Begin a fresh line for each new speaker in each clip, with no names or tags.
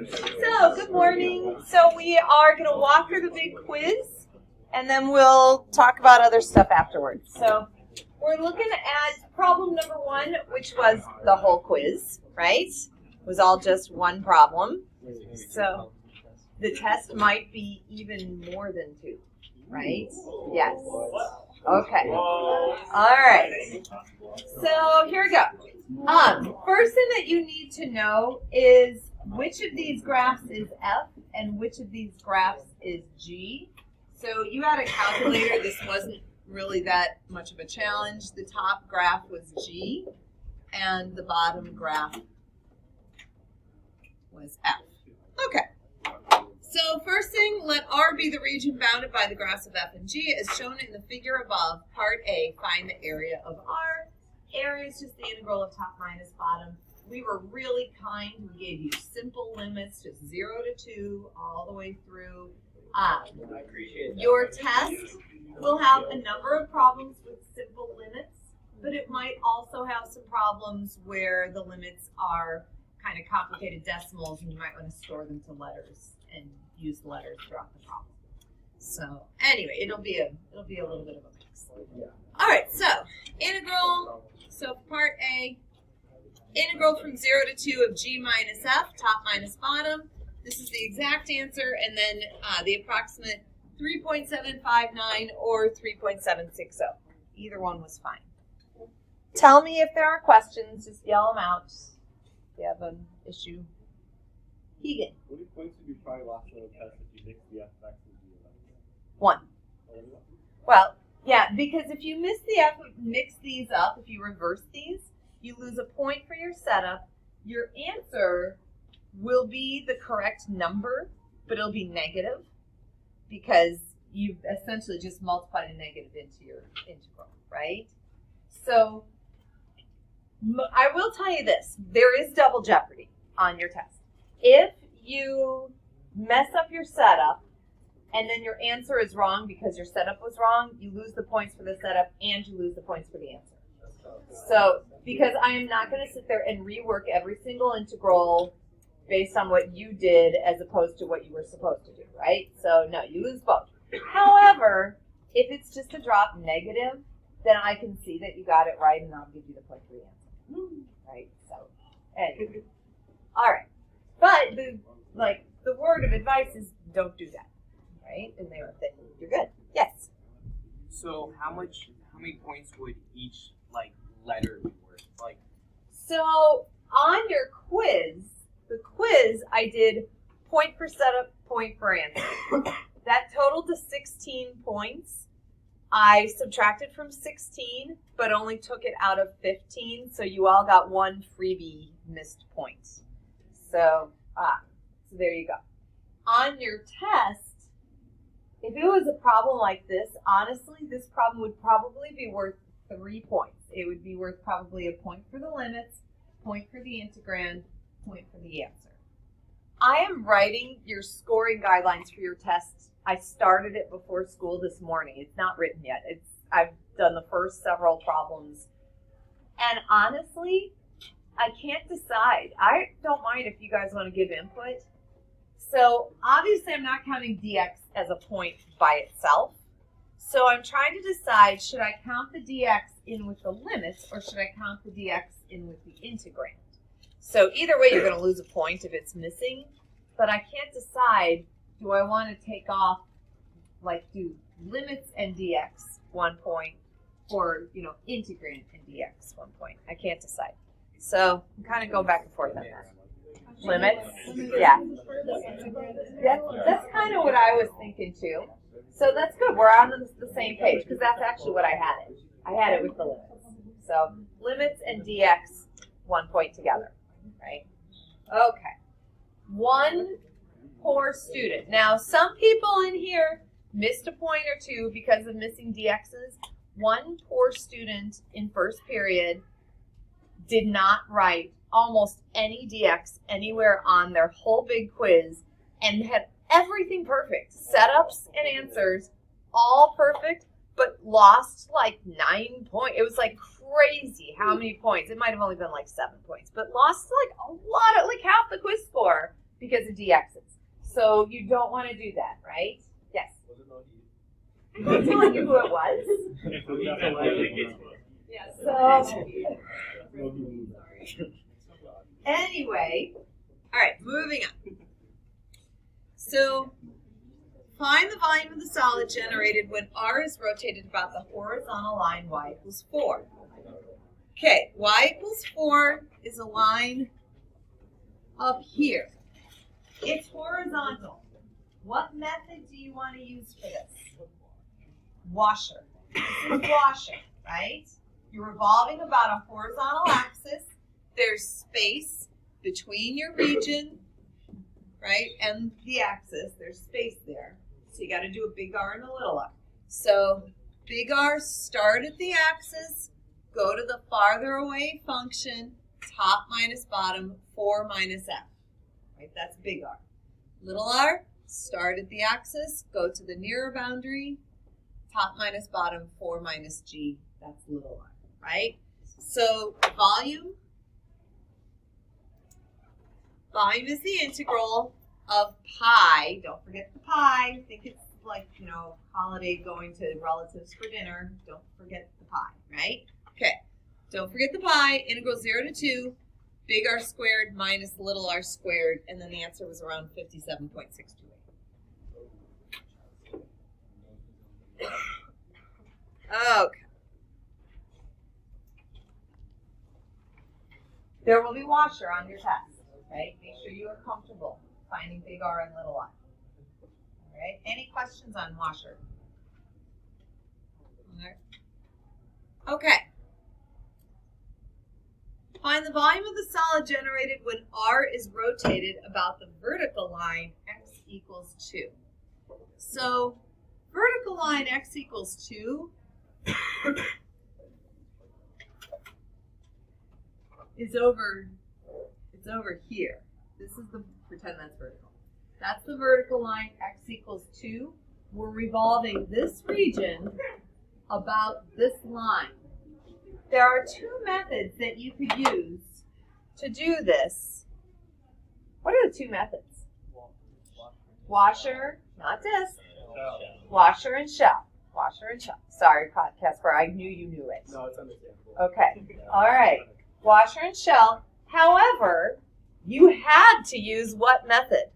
So, good morning. So, we are going to walk through the big quiz, and then we'll talk about other stuff afterwards. So, we're looking at problem number 1, which was the whole quiz, right? It was all just one problem. So, the test might be even more than 2, right? Yes. Okay. All right. So, here we go. First thing that you need to know is which of these graphs is F and which of these graphs is G. So you had a calculator. This wasn't really that much of a challenge. The top graph was G and the bottom graph was F. Okay. So first thing, let R be the region bounded by the graphs of F and G as shown in the figure above. Part A, find the area of R. Area is just the integral of top minus bottom. We were really kind. We gave you simple limits, just 0 to 2, all the way through. Your test will have a number of problems with simple limits, but it might also have some problems where the limits are kind of complicated decimals, and you might want to store them to letters and use letters throughout the problem. So anyway, it'll be a little bit of a mix. All right, so integral. So part A, integral from 0 to 2 of G minus F, top minus bottom. This is the exact answer, and then the approximate 3.759 or 3.760. Either one was fine. Tell me if there are questions. Just yell them out if you have an issue. Keegan.
What points did you probably lost on the test if you mix the F of X and G of X?
1. Well, yeah, because if you mix these up, if you reverse these, you lose a point for your setup. Your answer will be the correct number, but it'll be negative because you've essentially just multiplied a negative into your integral, right? So I will tell you this. There is double jeopardy on your test. If you mess up your setup, and then your answer is wrong because your setup was wrong, you lose the points for the setup and you lose the points for the answer. So, because I am not going to sit there and rework every single integral based on what you did as opposed to what you were supposed to do, right? So, no, you lose both. However, if it's just a drop negative, then I can see that you got it right and I'll give you the point for the answer. Right? So, anyway. All right. But, the word of advice is don't do that. Right? And you're good. Yes.
So how many points would each letter be worth?
So on your quiz, I did point for setup, point for answer. That totaled to 16 points. I subtracted from 16, but only took it out of 15, so you all got 1 freebie missed point. So there you go. On your test, if it was a problem like this, honestly, this problem would probably be worth 3 points. It would be worth probably a point for the limits, point for the integrand, point for the answer. I am writing your scoring guidelines for your tests. I started it before school this morning. It's not written yet. I've done the first several problems. And honestly, I can't decide. I don't mind if you guys want to give input. So obviously I'm not counting dx as a point by itself. So I'm trying to decide, should I count the dx in with the limits or should I count the dx in with the integrand? So either way, you're going to lose a point if it's missing. But I can't decide, do I want to take off, do limits and dx 1 point or, integrand and dx 1 point. I can't decide. So I'm kind of going back and forth on that. Limits? Yeah. That's kind of what I was thinking too. So that's good. We're on the same page because that's actually what I had it. I had it with the limits. So limits and dx 1 point together, right? Okay. 1 poor student. Now, some people in here missed a point or 2 because of missing dx's. 1 poor student in first period did not write almost any dx anywhere on their whole big quiz and had everything perfect. Setups and answers, all perfect, but lost 9 points. It was crazy how many points. It might have only been 7 points, but lost a lot of half the quiz score because of dx's. So you don't want to do that, right? Yes.
Was it not
I'm not telling you who it was. So anyway, all right, moving on. So find the volume of the solid generated when R is rotated about the horizontal line y equals 4. Okay, y equals 4 is a line up here. It's horizontal. What method do you want to use for this? Washer. This is washer, right? You're revolving about a horizontal axis. There's space between your region, right, and the axis. There's space there. So you got to do a big R and a little r. So big R, start at the axis, go to the farther away function, top minus bottom, 4 minus f. Right, that's big R. Little r, start at the axis, go to the nearer boundary, top minus bottom, 4 minus g. That's little r, right? So volume is the integral of pi. Don't forget the pi. Think it's like, holiday going to relatives for dinner. Don't forget the pi, right? Okay. Don't forget the pi. Integral 0 to 2, big R squared minus little r squared, and then the answer was around 57.628. Okay. There will be washer on your test, right? Make sure you are comfortable finding big R and little r. All right. Any questions on washer? All right. Okay. Find the volume of the solid generated when R is rotated about the vertical line x equals 2. So vertical line x equals 2 is over here. This is pretend that's vertical. That's the vertical line, x equals 2. We're revolving this region about this line. There are two methods that you could use to do this. What are the two methods? Washer, not this. Washer and shell. Washer and shell. Sorry, Casper, I knew you knew it.
No, it's understandable.
Okay, all right. Washer and shell. However, you had to use what method?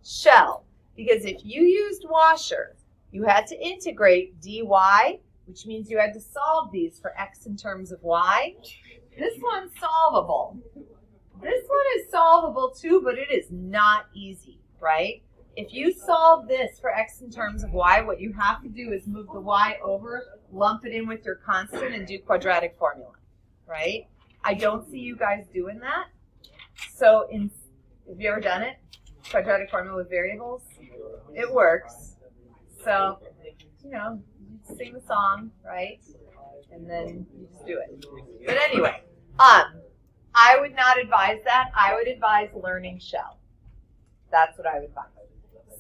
Shell. Because if you used washer, you had to integrate dy, which means you had to solve these for x in terms of y. This one's solvable. This one is solvable too, but it is not easy, right? If you solve this for x in terms of y, what you have to do is move the y over, lump it in with your constant, and do quadratic formula, right? I don't see you guys doing that. So have you ever done it? Quadratic formula with variables? It works. So, you sing the song, right? And then you just do it. But anyway, I would not advise that. I would advise learning shell. That's what I would advise.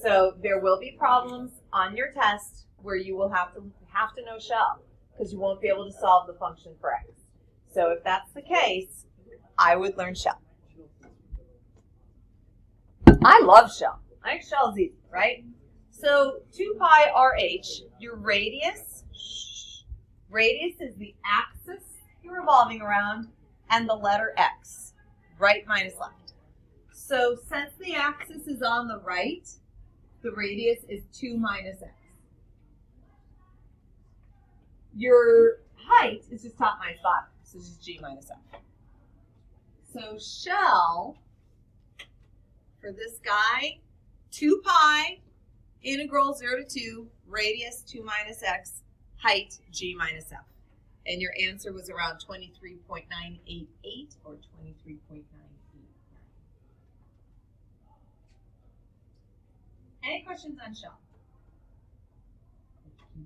So there will be problems on your test where you will have to know shell because you won't be able to solve the function for x. So if that's the case, I would learn shell. I love shell. I think shell is easy, right? So 2 pi RH, your radius is the axis you're revolving around, and the letter x, right minus left. So since the axis is on the right, the radius is 2 minus x. Your height is just top minus bottom, so this is g minus f. So shell, for this guy, 2 pi, integral 0 to 2, radius 2 minus x, height g minus f. And your answer was around 23.988 or 23.989. Any questions on shell?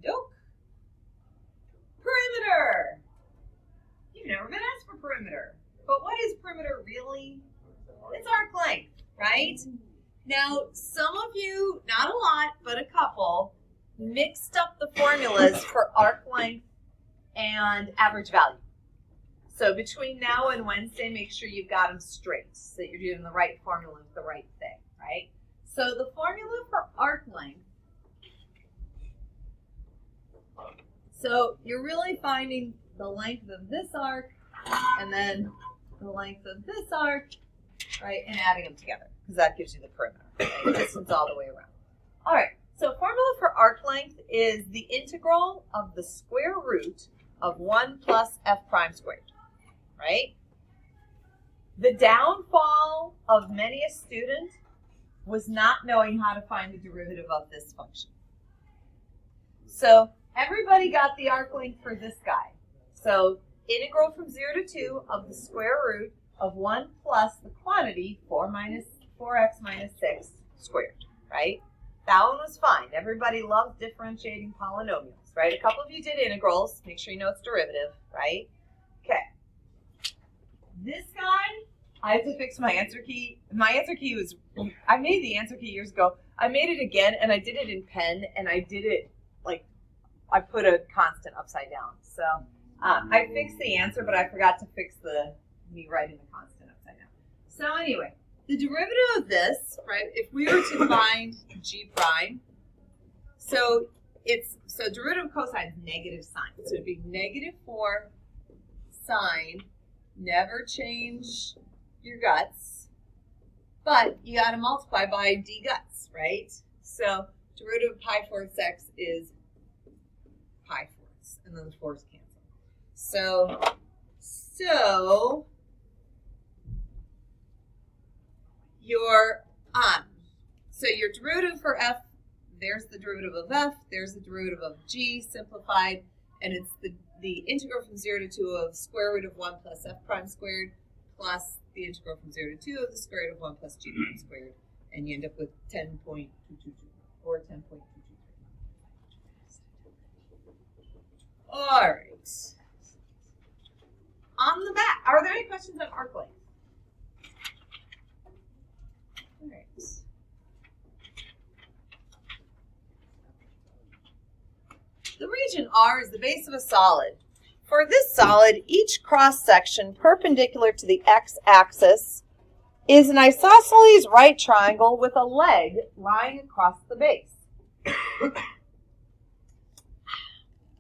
Nope. Perimeter. You've never been asked for perimeter. But what is perimeter really? It's arc length, right? Now, some of you, not a lot, but a couple, mixed up the formulas for arc length and average value. So between now and Wednesday, make sure you've got them straight so that you're doing the right formula with the right thing, right? So the formula for arc length, so you're really finding the length of this arc and then the length of this arc, right, and adding them together because that gives you the perimeter, right? The distance all the way around. All right, so formula for arc length is the integral of the square root of 1 plus f prime squared, right? The downfall of many a student was not knowing how to find the derivative of this function. So everybody got the arc length for this guy. So integral from 0 to 2 of the square root of 1 plus the quantity 4x minus 6 squared, right? That one was fine. Everybody loves differentiating polynomials, right? A couple of you did integrals. Make sure you know its derivative, right? Okay. This guy, I have to fix my answer key. My answer key was, I made the answer key years ago. I made it again, and I did it in pen, and I did it like, I put a constant upside down. So I fixed the answer, but I forgot to fix me writing the constant upside down. So anyway, the derivative of this, right, if we were to find g prime, so derivative of cosine is negative sine. So it'd be negative 4 sine, never change your guts, but you got to multiply by d guts, right? So derivative of pi fourths x is pi fourths, and then the fourths cancel. So your derivative for f, there's the derivative of f, there's the derivative of g simplified, and it's the integral from 0 to 2 of square root of 1 plus f prime squared plus the integral from 0 to 2 of the square root of 1 plus g prime squared, and you end up with 10.222 or 10.223. All right. On the back, are there any questions on arc length? All right. The region R is the base of a solid. For this solid, each cross-section perpendicular to the x-axis is an isosceles right triangle with a leg lying across the base.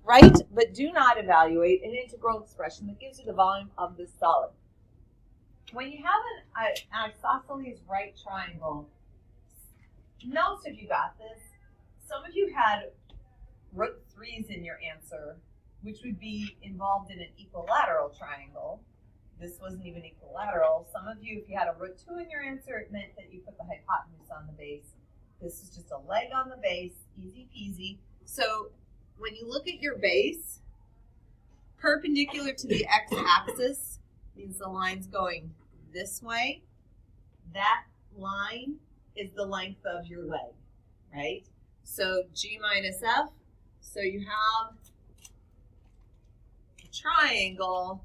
Write, but do not evaluate, an integral expression that gives you the volume of this solid. When you have an isosceles right triangle, most of you got this. Some of you had root 3's in your answer, which would be involved in an equilateral triangle. This wasn't even equilateral. Some of you, if you had a root 2 in your answer, it meant that you put the hypotenuse on the base. This is just a leg on the base, easy peasy. So when you look at your base, perpendicular to the x-axis means the line's going this way. That line is the length of your leg, right? So g minus f. So you have a triangle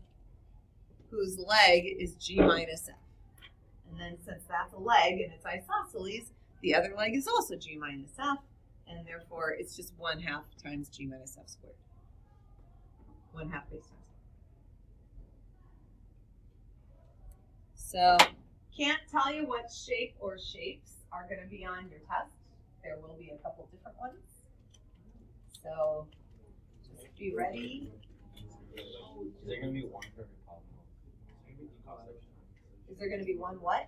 whose leg is g minus f. And then since that's a leg and it's isosceles, the other leg is also g minus f. And therefore, it's just 1/2 times g minus f squared. 1/2 base times. So, can't tell you what shape or shapes are going to be on your test. There will be a couple different ones. So, just be ready.
Is there going to be one for every problem?
Is there going to be one what?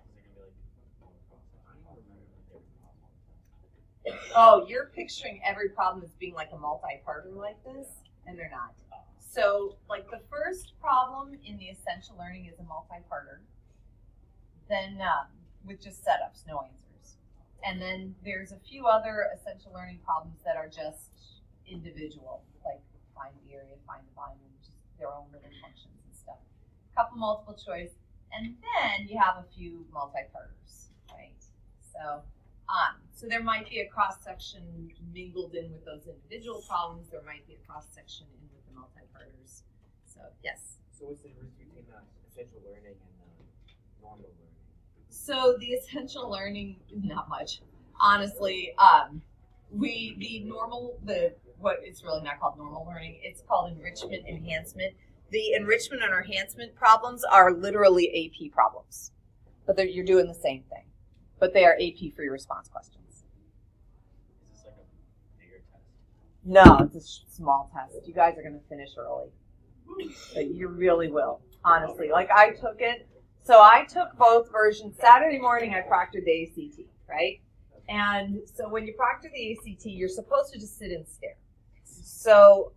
Oh, you're picturing every problem as being like a multi-parter like this, and they're not. So, like the first problem in the essential learning is a multi-parter, then with just setups, no answers. And then there's a few other essential learning problems that are just individual, like find the area, find the volume, just their own little functions and stuff. A couple multiple choice, and then you have a few multi-parters, right? So there might be a cross-section mingled in with those individual problems. There might be a cross-section in with the multi-parters. So, yes?
So what's the difference between essential learning and normal learning?
So the essential learning, not much. Honestly, what it's really not called normal learning, it's called enrichment enhancement. the enrichment and enhancement problems are literally AP problems, but you're doing the same thing, but they are AP free response questions.
Is this like a bigger test?
No, it's a small test. You guys are going to finish early. But you really will, honestly. Like I took it. So I took both versions. Saturday morning I proctored the ACT, right? And so when you proctor the ACT, you're supposed to just sit and stare. So,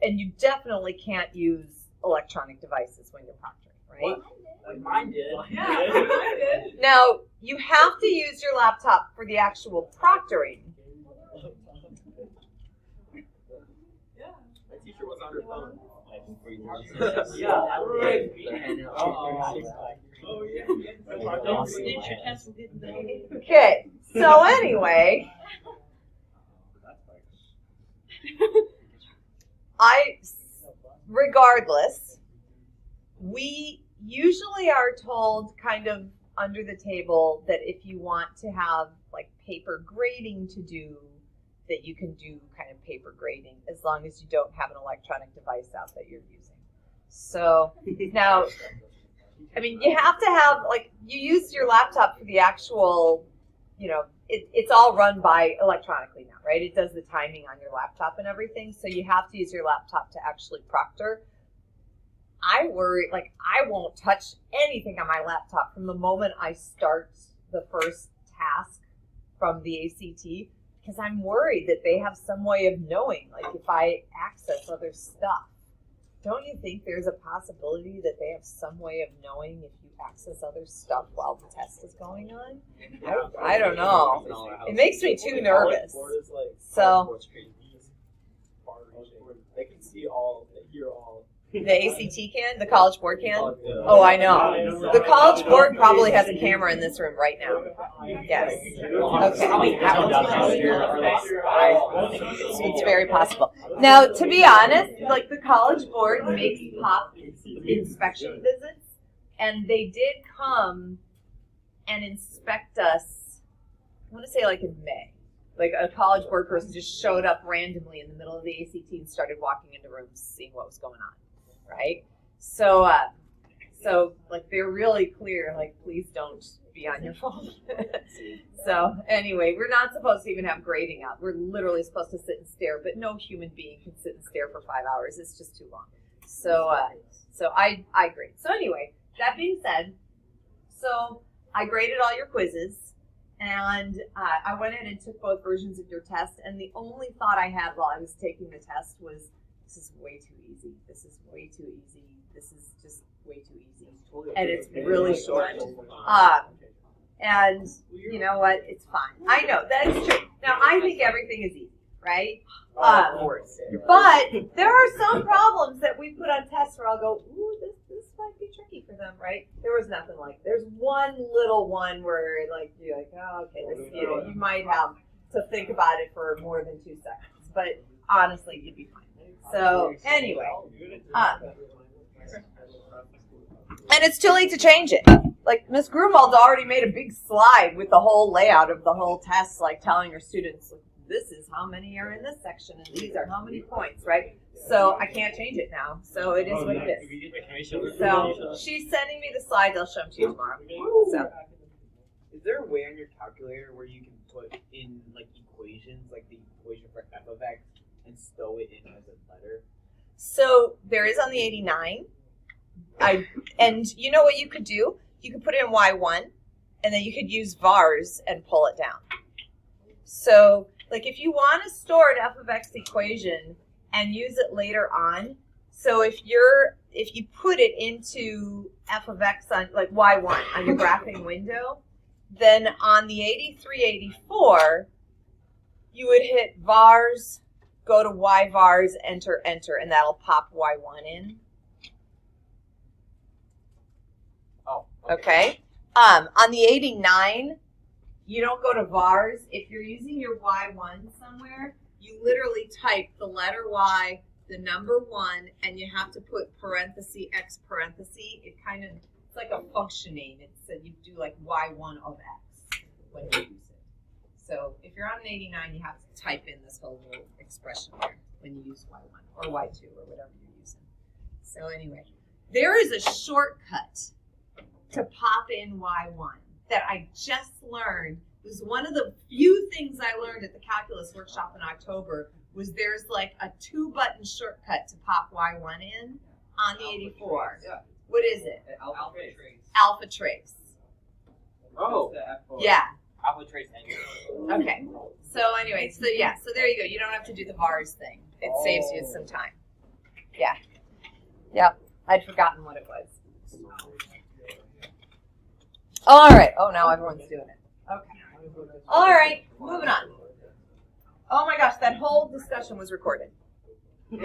and you definitely can't use electronic devices when you're proctoring, right?
Like mine did.
Yeah, I did.
Now, you have to use your laptop for the actual proctoring.
My teacher was on her phone.
Yeah,
right.
Oh, yeah.
Don't snitch your test will get made.
Okay, so anyway, regardless, we usually are told kind of under the table that if you want to have like paper grading to do, that you can do kind of paper grading as long as you don't have an electronic device out that you're using. So now, I mean, you have to have, like, you use your laptop for the actual, it's all run by electronically now, right? It does the timing on your laptop and everything. So you have to use your laptop to actually proctor. I worry, like, I won't touch anything on my laptop from the moment I start the first task from the ACT, because I'm worried that they have some way of knowing, like, if I access other stuff. Don't you think there's a possibility that they have some way of knowing if you access other stuff while the test is going on? I don't know. It makes me too nervous. So
They can see all, they hear all.
the ACT can? The College Board can? Oh, I know. The College Board probably has a camera in this room right now. Yes. Okay. It's very possible. Now, to be honest, like the College Board makes pop inspection visits, and they did come and inspect us, I want to say like in May. Like a College Board person just showed up randomly in the middle of the ACT and started walking into rooms, seeing what was going on. Right? So like they're really clear, like, please don't be on your phone. So anyway, we're not supposed to even have grading out. We're literally supposed to sit and stare, but no human being can sit and stare for 5 hours. It's just too long. So I grade. So anyway, that being said, so I graded all your quizzes, and I went in and took both versions of your test, and the only thought I had while I was taking the test was, this is way too easy. This is way too easy. This is just way too easy. And it's really short. And you know what? It's fine. I know, that is true. Now, I think everything is easy, right? But there are some problems that we put on tests where I'll go, ooh, this might be tricky for them, right? There was nothing like, there's one little one where like you're like, oh, okay, this, you might have to think about it for more than 2 seconds. But honestly, you'd be fine. So anyway, and it's too late to change it. Like Ms. Grunwald already made a big slide with the whole layout of the whole test, like telling her students, this is how many are in this section and these are how many points, right? So I can't change it now. So it is what it is. So she's sending me the slides. I'll show them to you tomorrow. So
Is there a way on your calculator where you can put in like equations, like the equation for f of x, and stow it in as a letter?
So there is on the 89. And you know what you could do? You could put it in Y1, and then you could use vars and pull it down. So, like, if you want to store an f of x equation and use it later on, so if you put it into f of x on, like, Y1 on your graphing window, then on the 8384, you would hit vars, go to y vars, enter, and that'll pop Y1 in.
Oh,
Okay. On the 89, you don't go to vars. If you're using your Y1 somewhere, you literally type the letter Y, the number 1, and you have to put parenthesis x parenthesis. It's like a function name. It's you do like Y1 of x when you use it. So if you're on an 89, you have to type in this whole little expression there when you use Y1 or Y2 or whatever you're using. So anyway, there is a shortcut to pop in y1 that I just learned. It was one of the few things I learned at the calculus workshop in October. Was there's like a 2-button shortcut to pop y1 in on the 84.
Yeah.
What is it?
Alpha trace.
Alpha trace.
Oh.
Yeah.
Alpha trace angle.
Okay. So anyway, so yeah, so there you go. You don't have to do the bars thing. It saves you some time. Yeah. Yep. I'd forgotten what it was. All right. Oh, now everyone's doing it. Okay. All right. Moving on. Oh my gosh, that whole discussion was recorded. Okay.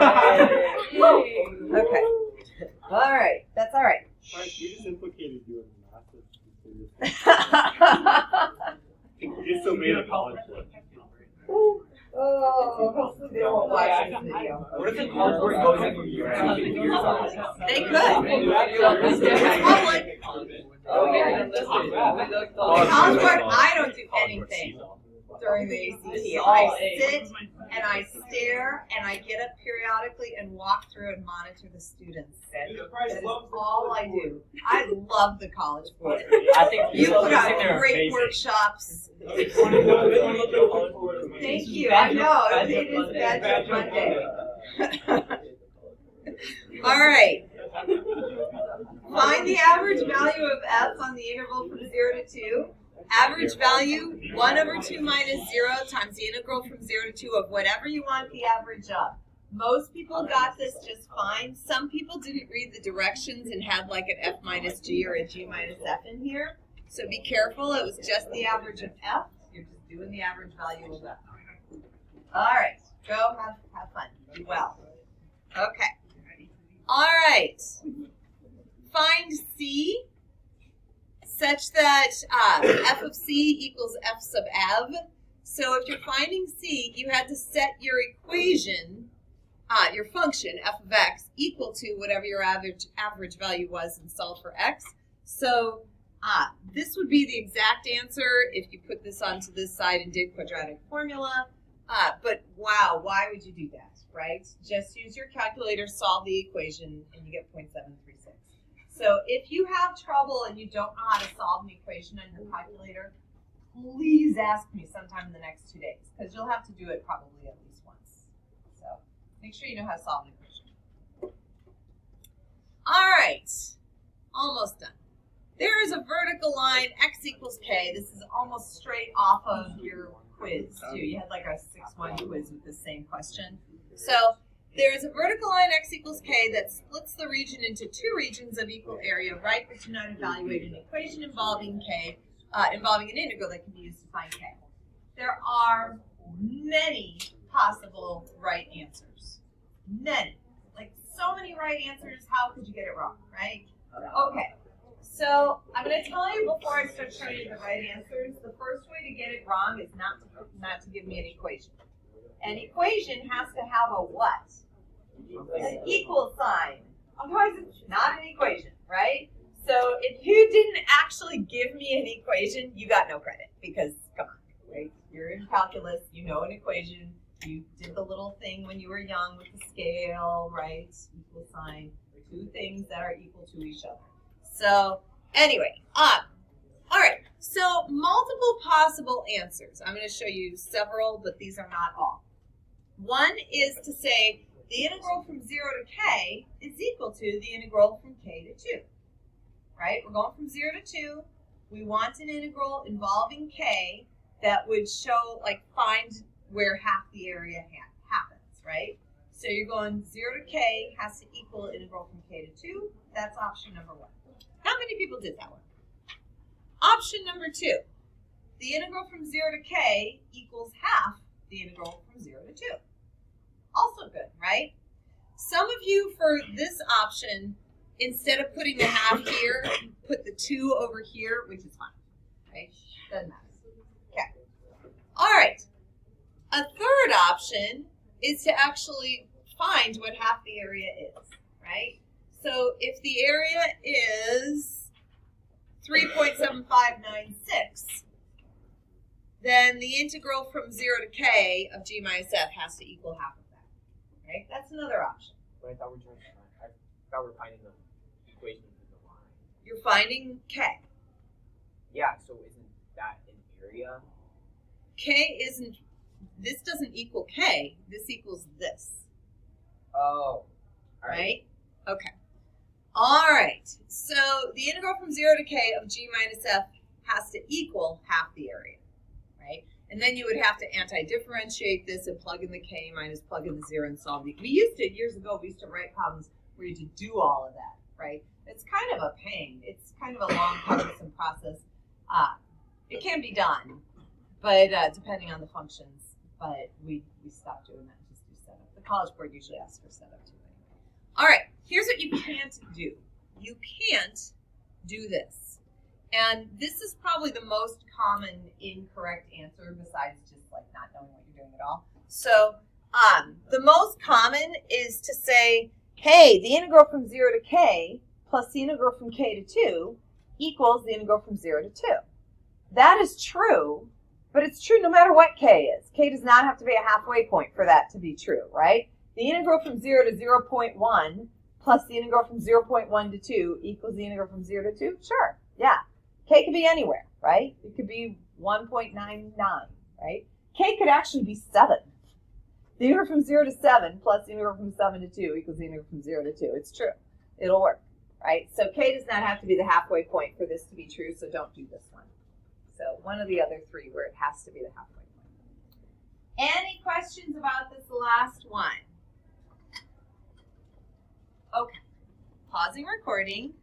All right. That's all right.
You just implicated you in massive. You disobeyed a college board.
Oh, hopefully they won't watch this video.
What if the college board goes in
They could. It's public. The college board, I don't do anything during the ACT. I sit and I stare and I get up periodically and walk through and monitor the students. That is all I do. I love the college board.
I think
You put on great workshops. Thank you. I know. It is Badger Monday. All right. Find the average value of f on the interval from 0 to 2. Average value, 1 over 2 minus 0 times the integral from 0 to 2 of whatever you want the average of. Most people got this just fine. Some people didn't read the directions and had like an f minus g or a g minus f in here. So be careful. It was just the average of f. You're just doing the average value of f. All right. Go have fun. Do well. Okay. All right. Find c such that f of c equals f sub av. So if you're finding c, you had to set your equation, your function, f of x, equal to whatever your average value was and solve for x. So this would be the exact answer if you put this onto this side and did quadratic formula. But wow, why would you do that, right? Just use your calculator, solve the equation, and you get 0.736. So if you have trouble and you don't know how to solve an equation on your calculator, please ask me sometime in the next 2 days, because you'll have to do it probably at least once. So make sure you know how to solve an equation. All right, almost done. There is a vertical line, x equals k. This is almost straight off of your quiz, too. You had like a 6-1 quiz with the same question. So there is a vertical line, x equals k, that splits the region into 2 regions of equal area. Write but do not evaluate an equation involving k, involving an integral that can be used to find k. There are many possible right answers. Many. Like so many right answers, how could you get it wrong, right? Okay. So I'm going to tell you before I start showing you the right answers, the first way to get it wrong is not to give me an equation. An equation has to have a what? An equal sign. Otherwise, it's not an equation, right? So if you didn't actually give me an equation, you got no credit because, come on, right? You're in calculus, you know an equation. You did the little thing when you were young with the scale, right? Equal sign. 2 things that are equal to each other. So anyway, all right. So multiple possible answers. I'm going to show you several, but these are not all. One is to say the integral from 0 to k is equal to the integral from k to 2. Right? We're going from 0 to 2. We want an integral involving k that would show, like, find where half the area happens, right? So you're going 0 to k has to equal integral from k to 2. That's option number 1. How many people did that one? Option number 2. The integral from 0 to k equals half the integral from 0 to 2. Also good, right? Some of you, for this option, instead of putting the half here, put the 2 over here, which is fine, right? Doesn't matter. Okay. All right. A third option is to actually find what half the area is, right? So if the area is 3.7596, then the integral from 0 to k of g minus f has to equal half of that, right? That's another option.
But I thought we were trying to thought we were finding the equation in the line.
You're finding K.
Yeah, so isn't that an area?
K isn't, this doesn't equal K, this equals this,
Oh.
right? Okay. All right, so the integral from 0 to K of G minus F has to equal half the area, right? And then you would have to anti-differentiate this and plug in the K minus plug in the 0 and solve the, we used to, years ago, we used to write problems where you had to do all of that, right? It's kind of a pain. It's kind of a long, cumbersome process. It can be done, but depending on the functions, but we stopped doing that and just do setup. The College Board usually asks for setup too. All right, here's what you can't do. You can't do this. And this is probably the most common incorrect answer besides just like not knowing what you're doing at all. So the most common is to say, hey, the integral from 0 to K plus the integral from K to 2 equals the integral from 0 to 2. That is true, but it's true no matter what K is. K does not have to be a halfway point for that to be true, right? The integral from 0 to 0.1 plus the integral from 0.1 to 2 equals the integral from 0 to 2? Sure, yeah. K could be anywhere, right? It could be 1.99, right? K could actually be 7. The integral from 0 to 7 plus the integral from 7 to 2 equals the integral from 0 to 2. It's true. It'll work, right? So K does not have to be the halfway point for this to be true, so don't do this one. So one of the other three where it has to be the halfway point. Any questions about this last one? Okay. Pausing recording.